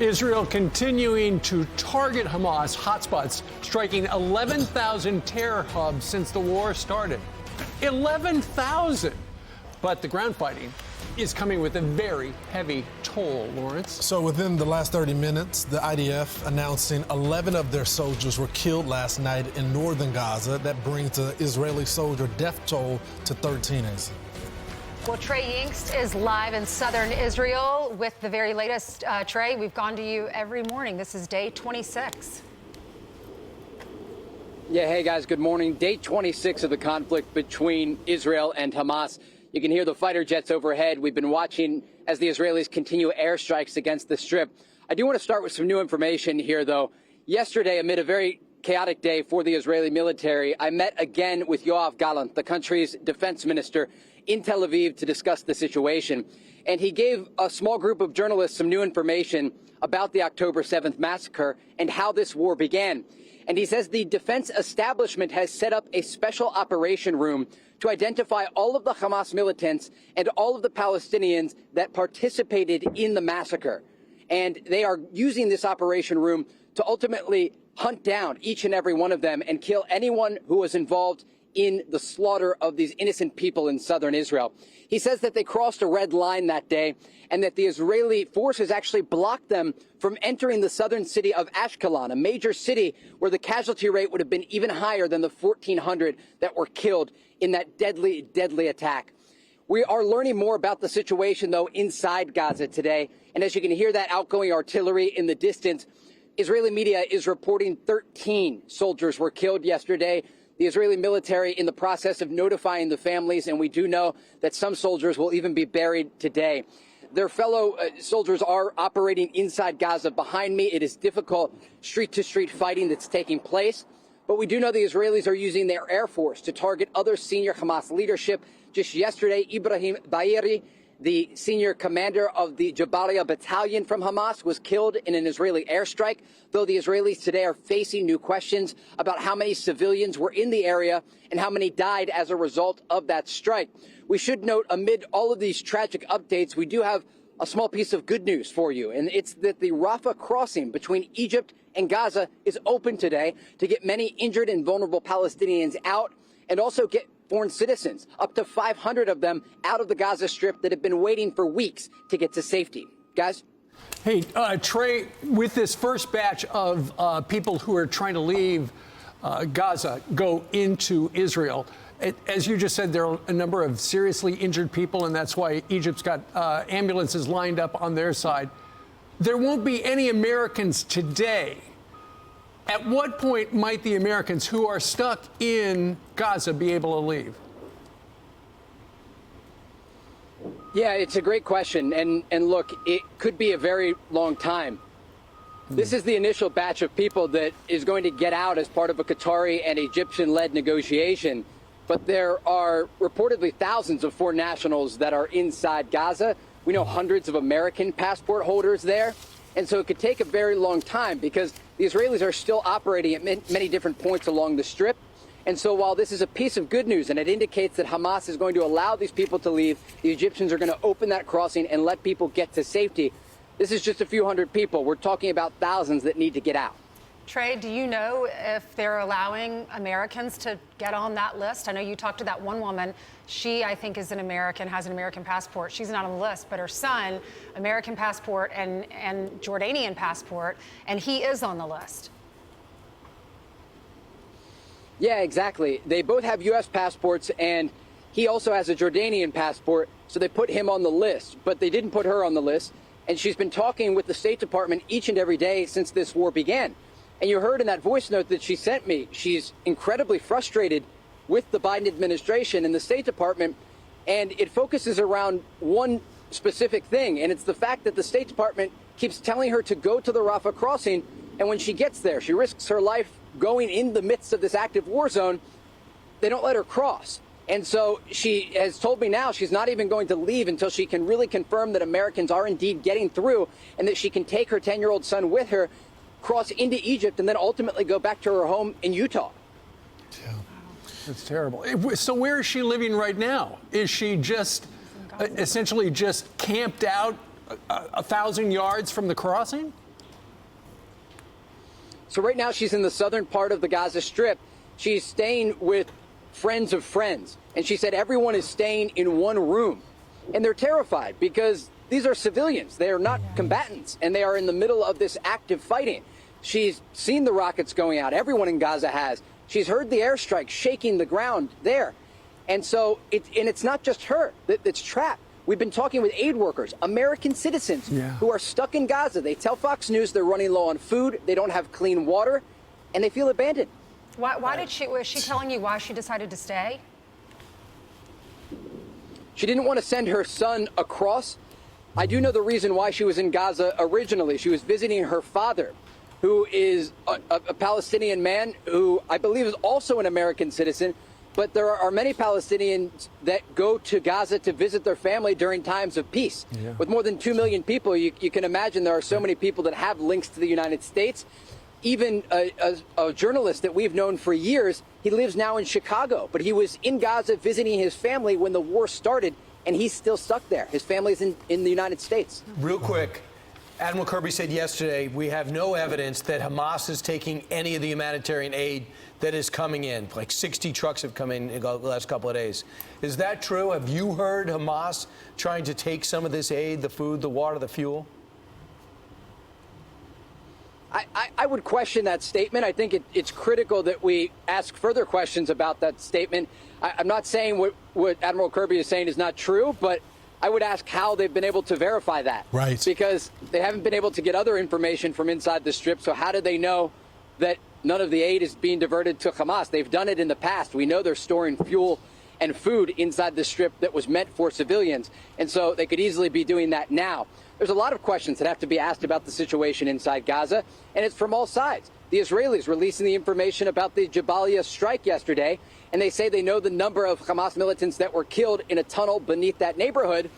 Israel continuing to target Hamas hotspots, striking 11,000 terror hubs since the war started. 11,000! But the ground fighting is coming with a very heavy toll, Lawrence. So within the last 30 minutes, the IDF announcing 11 of their soldiers were killed last night in northern Gaza. That brings the Israeli soldier death toll to 13. Well, Trey Yingst is live in southern Israel with the very latest. Trey, we've gone to you every morning. This is day 26. Yeah, hey guys, good morning. Day 26 of the conflict between Israel and Hamas. You can hear the fighter jets overhead. We've been watching as the Israelis continue airstrikes against the Strip. I do want to start with some new information here, though. Yesterday, amid a very chaotic day for the Israeli military, I met again with Yoav Gallant, the country's defense minister, in Tel Aviv to discuss the situation. And he gave a small group of journalists some new information about the October 7th massacre and how this war began. And he says the defense establishment has set up a special operation room to identify all of the Hamas militants and all of the Palestinians that participated in the massacre. And they are using this operation room to ultimately hunt down each and every one of them and kill anyone who was involved in the slaughter of these innocent people in southern Israel. He says that they crossed a red line that day and that the Israeli forces actually blocked them from entering the southern city of Ashkelon, a major city where the casualty rate would have been even higher than the 1,400 that were killed in that deadly, deadly attack. We are learning more about the situation, though, inside Gaza today. And as you can hear that outgoing artillery in the distance, Israeli media is reporting 13 soldiers were killed yesterday. The Israeli military in the process of notifying the families, and we do know that some soldiers will even be buried today. Their fellow soldiers are operating inside Gaza. Behind me, it is difficult street-to-street fighting that's taking place. But we do know the Israelis are using their air force to target other senior Hamas leadership. Just yesterday, Ibrahim Baeri, the senior commander of the Jabalia battalion from Hamas, was killed in an Israeli airstrike, though the Israelis today are facing new questions about how many civilians were in the area and how many died as a result of that strike. We should note, amid all of these tragic updates, we do have a small piece of good news for you, and it's that the Rafah crossing between Egypt and Gaza is open today to get many injured and vulnerable Palestinians out and also get foreign citizens, up to 500 of them, out of the Gaza Strip that have been waiting for weeks to get to safety. Guys? Hey, Trey, with this first batch of people who are trying to leave Gaza go into Israel, as you just said, there are a number of seriously injured people, and that's why Egypt's got ambulances lined up on their side. There won't be any Americans today. At what point might the Americans who are stuck in Gaza be able to leave? Yeah, it's a great question. And look, it could be a very long time. This is the initial batch of people that is going to get out as part of a Qatari and Egyptian-led negotiation. But there are reportedly thousands of foreign nationals that are inside Gaza. We know hundreds of American passport holders there. And so it could take a very long time because the Israelis are still operating at many different points along the Strip. And so while this is a piece of good news and it indicates that Hamas is going to allow these people to leave, the Egyptians are going to open that crossing and let people get to safety. This is just a few hundred people. We're talking about thousands that need to get out. Trey, do you know if they're allowing Americans to get on that list? I know you talked to that one woman. She, I think, is an American, has an American passport. She's not on the list, but her son, American passport and Jordanian passport, and he is on the list. Yeah, exactly. They both have U.S. passports, and he also has a Jordanian passport, so they put him on the list, but they didn't put her on the list. And she's been talking with the State Department each and every day since this war began. And you heard in that voice note that she sent me, she's incredibly frustrated with the Biden administration and the State Department, and it focuses around one specific thing, and it's the fact that the State Department keeps telling her to go to the Rafah crossing, and when she gets there, she risks her life going in the midst of this active war zone. They don't let her cross. And so she has told me now she's not even going to leave until she can really confirm that Americans are indeed getting through and that she can take her 10-year-old son with her, cross into Egypt, and then ultimately go back to her home in Utah. Yeah. That's terrible. So where is she living right now? Is she just essentially just camped out 1,000 yards from the crossing? So right now she's in the southern part of the Gaza Strip. She's staying with friends of friends. And she said everyone is staying in one room. And they're terrified because these are civilians. They are not combatants. And they are in the middle of this active fighting. She's seen the rockets going out. Everyone in Gaza has. She's heard the airstrikes shaking the ground there. And so it's not just her that's trapped. We've been talking with aid workers, American citizens who are stuck in Gaza. They tell Fox News they're running low on food, they don't have clean water, and they feel abandoned. Was she telling you why she decided to stay? She didn't want to send her son across. I do know the reason why she was in Gaza originally. She was visiting her father, who is a Palestinian man who I believe is also an American citizen. But there are many Palestinians that go to Gaza to visit their family during times of peace. With more than 2 million people, you can imagine there are so many people that have links to the United States. Even a journalist that we've known for years, he lives now in Chicago, but he was in Gaza visiting his family when the war started, and he's still stuck there. His family's in the United States. Real quick, Admiral Kirby said yesterday, we have no evidence that Hamas is taking any of the humanitarian aid that is coming in. Like 60 trucks have come in the last couple of days. Is that true? Have you heard Hamas trying to take some of this aid, the food, the water, the fuel? I would question that statement. I think it's critical that we ask further questions about that statement. I'm not saying what Admiral Kirby is saying is not true, but I would ask how they've been able to verify that. Right. Because they haven't been able to get other information from inside the Strip. So how do they know that none of the aid is being diverted to Hamas? They've done it in the past. We know they're storing fuel and food inside the Strip that was meant for civilians. And so they could easily be doing that now. There's a lot of questions that have to be asked about the situation inside Gaza, and it's from all sides. The Israelis releasing the information about the Jabalia strike yesterday, and they say they know the number of Hamas militants that were killed in a tunnel beneath that neighborhood,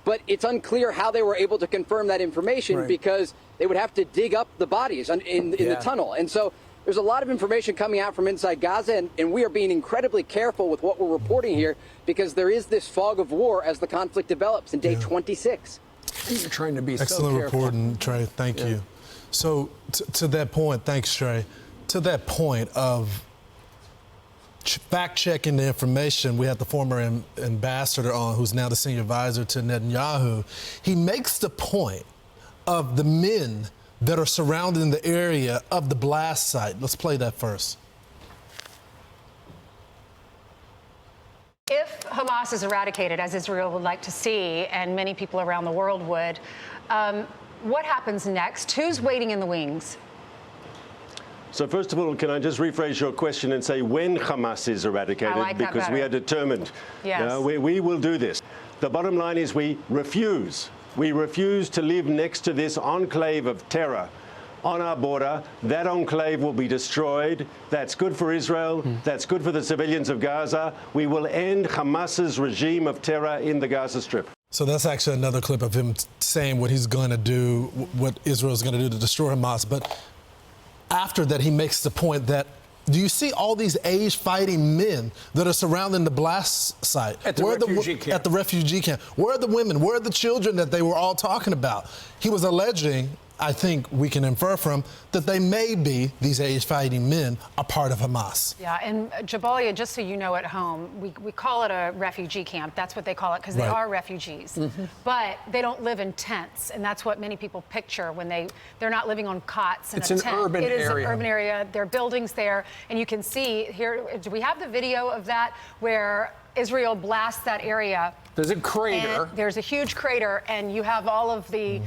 but it's unclear how they were able to confirm that information because they would have to dig up the bodies in the tunnel. And so there's a lot of information coming out from inside Gaza, and we are being incredibly careful with what we're reporting here because there is this fog of war as the conflict develops in day 26. You're trying to be excellent so careful. reporting, Trey. Thank you. So to that point, thanks, Trey. To that point of fact-checking the information, we had the former ambassador on, who's now the senior advisor to Netanyahu. He makes the point of the men that are surrounding the area of the blast site. Let's play that first. If Hamas is eradicated, as Israel would like to see, and many people around the world would, what happens next? Who's waiting in the wings? So first of all, can I just rephrase your question and say when Hamas is eradicated? I like that because we better. are determined. Yes. We will do this. The bottom line is we refuse. We refuse to live next to this enclave of terror on our border. That enclave will be destroyed. That's good for Israel. That's good for the civilians of Gaza. We will end Hamas's regime of terror in the Gaza Strip. So that's actually another clip of him saying what he's going to do, what Israel's going to do to destroy Hamas. But after that, he makes the point that, do you see all these age-fighting men that are surrounding the blast site? At the refugee camp. At the refugee camp. Where are the women? Where are the children that they were all talking about? He was alleging, I think we can infer from, that they may be, these age-fighting men, a part of Hamas. Yeah, and Jabalia, just so you know at home, we call it a refugee camp. That's what they call it because they are refugees. But they don't live in tents, and that's what many people picture when they're not living on cots in a tent. It's an urban area. It is an urban area. There are buildings there, and you can see here, do we have the video of that where Israel blasts that area? There's a crater. And there's a huge crater, and you have all of the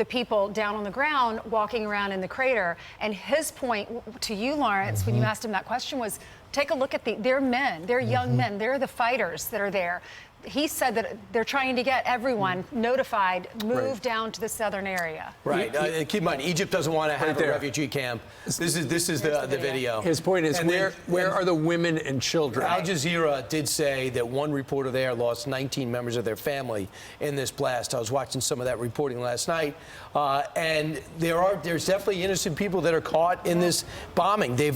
people down on the ground walking around in the crater. And his point to you, Lawrence, when you asked him that question was, take a look at they're men, they're young men, they're the fighters that are there. He said that they're trying to get everyone notified, move down to the southern area. Right. Keep in mind, Egypt doesn't want to have a refugee camp. This is the video. His point is, where are the women and children? Al Jazeera did say that one reporter there lost 19 members of their family in this blast. I was watching some of that reporting last night, and there's definitely innocent people that are caught in this bombing. The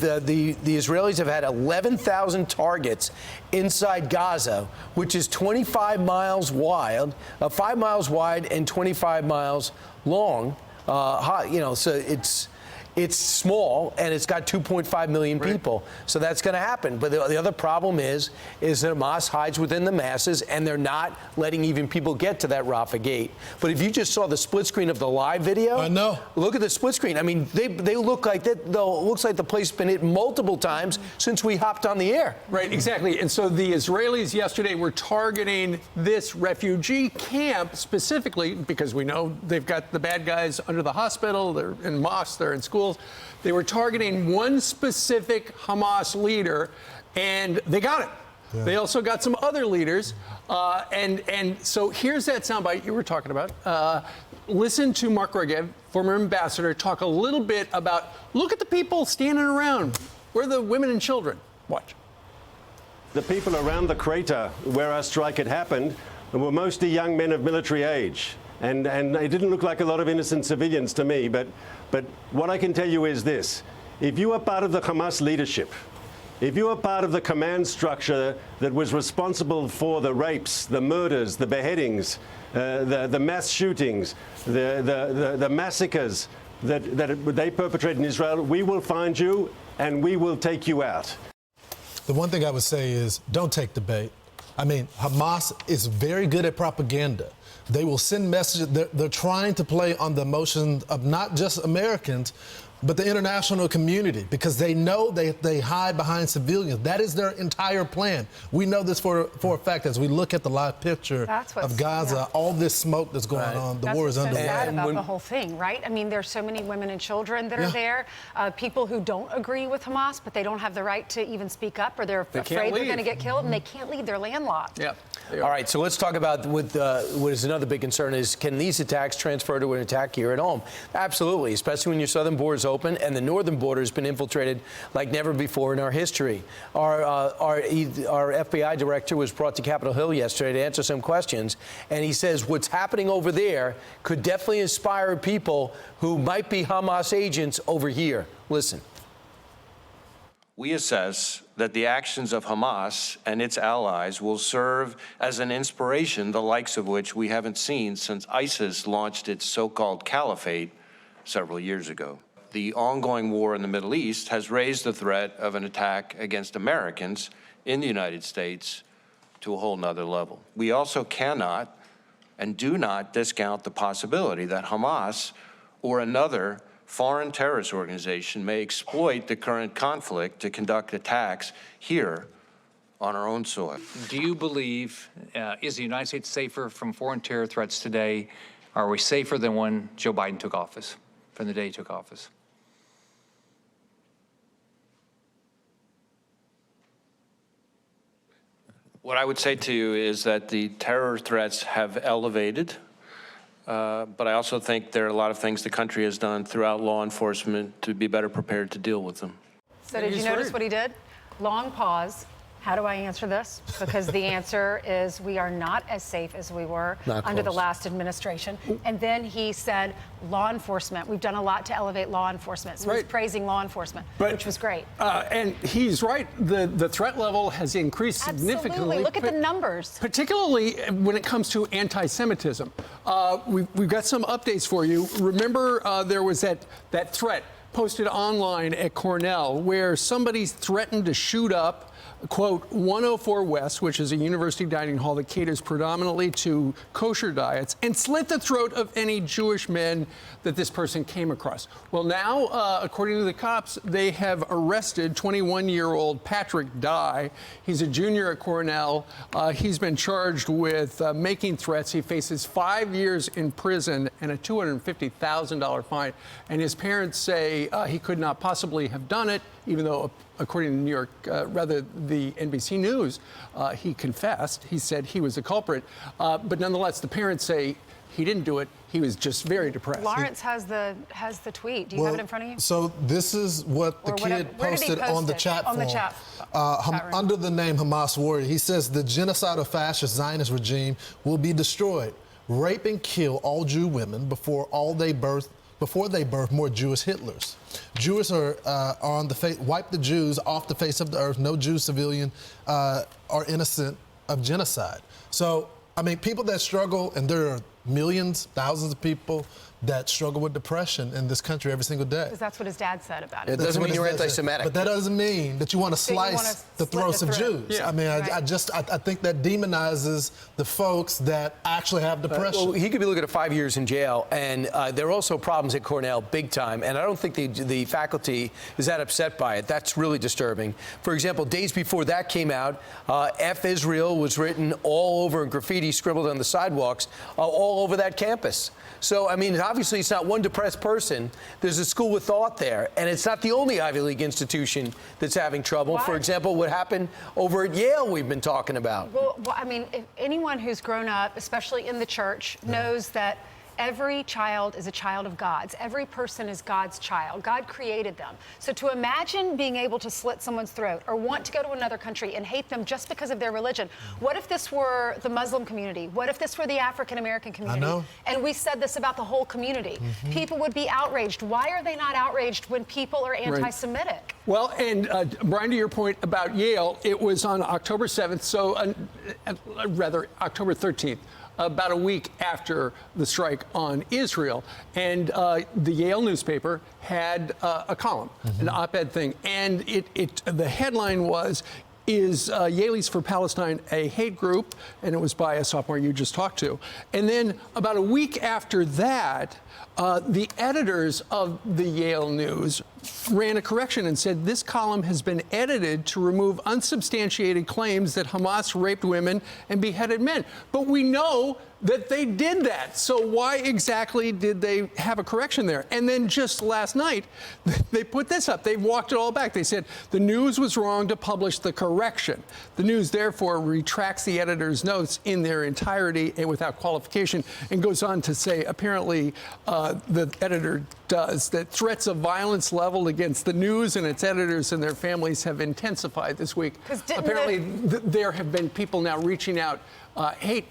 Israelis have had 11,000 targets inside Gaza, which is 25 miles wide, 5 miles wide and 25 miles long. So It's small, and it's got 2.5 million people. So that's going to happen. But the other problem is Hamas hides within the masses, and they're not letting even people get to that Rafah gate. But if you just saw the split screen of the live video, I know. Look at the split screen. I mean, they look like that. Though it looks like the place has been hit multiple times since we hopped on the air. Right, exactly. And so the Israelis yesterday were targeting this refugee camp specifically because we know they've got the bad guys under the hospital, they're in mosques, they're in schools. They were targeting one specific Hamas leader, and they got it. Yeah. They also got some other leaders. And so here's that soundbite you were talking about. Listen to Mark Regev, former ambassador, talk a little bit about, look at the people standing around. Where are the women and children? Watch. The people around the crater where our strike had happened were mostly young men of military age. And it didn't look like a lot of innocent civilians to me, but what I can tell you is this. If you are part of the Hamas leadership, if you are part of the command structure that was responsible for the rapes, the murders, the beheadings, the mass shootings, the massacres that they perpetrated in Israel, we will find you and we will take you out. The one thing I would say is don't take the bait. I mean, Hamas is very good at propaganda. They will send messages. They're trying to play on the emotions of not just Americans, but the international community, because they know they hide behind civilians. That is their entire plan. We know this for a fact as we look at the live picture of Gaza, all this smoke that's going on, the war is underway. That's what's so sad about the whole thing, right? I mean, there's so many women and children that are there, people who don't agree with Hamas, but they don't have the right to even speak up, or they're afraid they're going to get killed, and they can't leave. They're landlocked. Yeah. All right, so let's talk about what is another big concern is, can these attacks transfer to an attack here at home? Absolutely, especially when your southern border is open and the northern border has been infiltrated like never before in our history. Our FBI director was brought to Capitol Hill yesterday to answer some questions, and he says what's happening over there could definitely inspire people who might be Hamas agents over here. Listen. We assess that the actions of Hamas and its allies will serve as an inspiration, the likes of which we haven't seen since ISIS launched its so-called caliphate several years ago. The ongoing war in the Middle East has raised the threat of an attack against Americans in the United States to a whole nother level. We also cannot and do not discount the possibility that Hamas or another foreign terrorist organization may exploit the current conflict to conduct attacks here on our own soil. Do you believe, is the United States safer from foreign terror threats today? Are we safer than when Joe Biden took office, from the day he took office? What I would say to you is that the terror threats have elevated. But I also think there are a lot of things the country has done throughout law enforcement to be better prepared to deal with them. So did you notice what he did? Long pause. How do I answer this? Because the answer is we are not as safe as we were under the last administration. And then he said, law enforcement. We've done a lot to elevate law enforcement. So he's praising law enforcement, which was great. And he's right. The threat level has increased significantly. Look at the numbers. Particularly when it comes to anti-Semitism. We've got some updates for you. Remember, there was that threat posted online at Cornell where somebody threatened to shoot up, quote, 104 West, which is a university dining hall that caters predominantly to kosher diets, and slit the throat of any Jewish men that this person came across. Well, now, according to the cops, they have arrested 21-year-old Patrick Dye. He's a junior at Cornell. He's been charged with making threats. He faces 5 years in prison and a $250,000 fine. And his parents say he could not possibly have done it, even though, according to New York, the NBC News, he confessed. He said he was the culprit. But nonetheless, the parents say he didn't do it. He was just very depressed. Lawrence has the tweet. Do you have it in front of you? So this is what the kid posted on the chat forum. Under the name Hamas warrior, he says the genocidal fascist Zionist regime will be destroyed. Rape and kill all Jew women before they birth more Jewish Hitlers. Jews are on the face, wipe the Jews off the face of the earth. No Jew civilian are innocent of genocide. So, I mean, people that struggle, and there are millions, thousands of people that struggle with depression in this country every single day. Because that's what his dad said about it. It doesn't mean you're anti-Semitic. But that doesn't mean that you want to slice the throats of Jews. Yeah. I mean, Right. I think that demonizes the folks that actually have depression. Well, he could be looking at 5 years in jail, and there are also problems at Cornell, big time, and I don't think the faculty is that upset by it. That's really disturbing. For example, days before that came out, F Israel was written all over in graffiti scribbled on the sidewalks, all over that campus. So, I mean, obviously it's not one depressed person. There's a school with thought there, and it's not the only Ivy League institution that's having trouble. Why? For example, what happened over at Yale we've been talking about. Well, I mean, if anyone who's grown up, especially in the church, knows that every child is a child of God's. Every person is God's child. God created them. So to imagine being able to slit someone's throat or want to go to another country and hate them just because of their religion. What if this were the Muslim community? What if this were the African American community? I know. And we said this about the whole community. People would be outraged. Why are they not outraged when people are anti-Semitic? Well, and Brian, to your point about Yale, it was on October 7th, so rather October 13th. About a week after the strike on Israel. And the Yale newspaper had a column, an op-ed thing. And the headline was, is Yaleys for Palestine a hate group? And it was by a sophomore you just talked to. And then about a week after that, the editors of the Yale News ran a correction and said this column has been edited to remove unsubstantiated claims that Hamas raped women and beheaded men. But we know that they did that. So why exactly did they have a correction there? And then just last night, they put this up. They walked it all back. They said the News was wrong to publish the correction. The News, therefore, retracts the editor's notes in their entirety and without qualification, and goes on to say, apparently, the editor does, that threats of violence leveled against the News and its editors and their families have intensified this week. Apparently, there have been people now reaching out a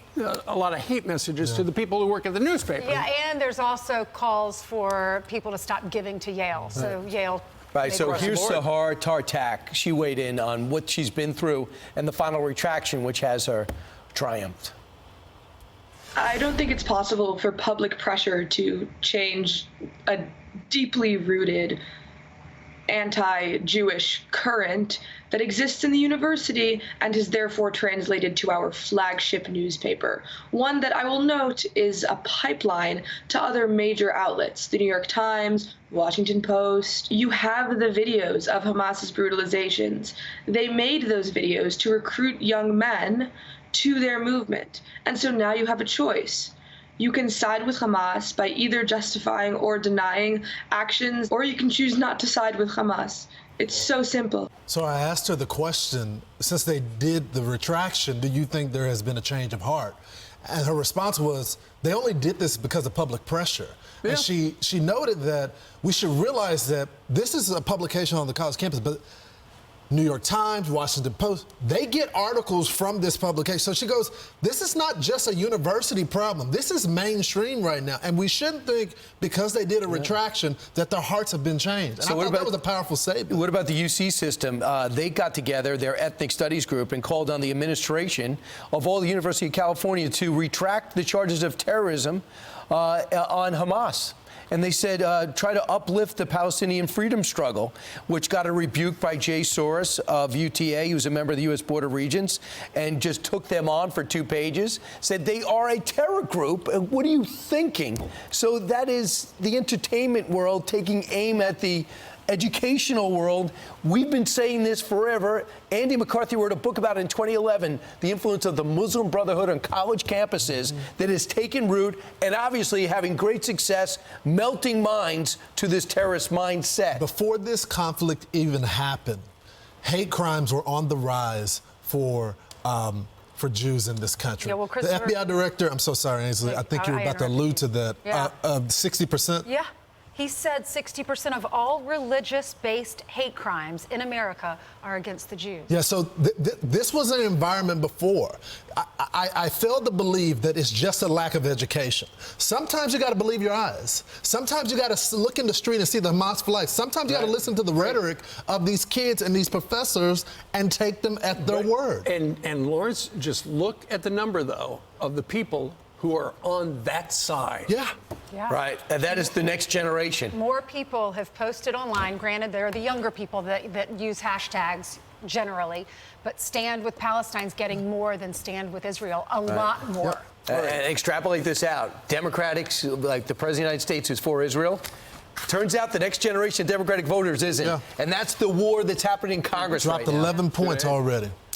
lot of hate messages to the people who work at the newspaper. Yeah, and there's also calls for people to stop giving to Yale. So Yale. Right, so here's board. Sahar Tartak. She weighed in on what she's been through and the final retraction, which has her triumphed. I don't think it's possible for public pressure to change a deeply rooted anti-Jewish current that exists in the university and is therefore translated to our flagship newspaper. One that I will note is a pipeline to other major outlets, the New York Times, Washington Post. You have the videos of Hamas's brutalizations. They made those videos to recruit young men to their movement. And so now you have a choice. You can side with Hamas by either justifying or denying actions, or you can choose not to side with Hamas. It's so simple. So I asked her the question, since they did the retraction, do you think there has been a change of heart? And her response was, they only did this because of public pressure. Yeah. And she noted that we should realize that this is a publication on the college campus, but New York Times, Washington Post, they get articles from this publication. So she goes, this is not just a university problem. This is mainstream right now. And we shouldn't think because they did a retraction that their hearts have been changed. And so I thought that was a powerful statement. What about the UC system? They got together, their ethnic studies group, and called on the administration of all the University of California to retract the charges of terrorism on Hamas. And they said, try to uplift the Palestinian freedom struggle, which got a rebuke by Jay Soros of UTA, who's a member of the U.S. Board of Regents, and just took them on for 2 pages, said they are a terror group. What are you thinking? So that is the entertainment world taking aim at the educational world. We've been saying this forever. Andy McCarthy wrote a book about it in 2011, the influence of the Muslim Brotherhood on college campuses that has taken root and obviously having great success melting minds to this terrorist mindset. Before this conflict even happened, hate crimes were on the rise for Jews in this country. Yeah, well, the FBI director, I'm so sorry, Ainsley, I think you were about to allude to that. Yeah. 60%? Yeah. He said 60% of all religious-based hate crimes in America are against the Jews. Yeah, so this was an environment before. I failed to believe that it's just a lack of education. Sometimes you got to believe your eyes. Sometimes you got to look in the street and see the Hamas flag. Sometimes you got to listen to the rhetoric of these kids and these professors and take them at their word. And Lawrence, just look at the number, though, of the people who are on that side. Yeah. Yeah. Right. And that is the next generation. More people have posted online. Granted, they're the younger people that use hashtags generally, but stand with Palestine's getting more than stand with Israel. A lot more. And extrapolate this out. Democrats, like the President of the United States, who's for Israel. Turns out the next generation of Democratic voters isn't. Yeah. And that's the war that's happening in Congress right Dropped now. 11 points already.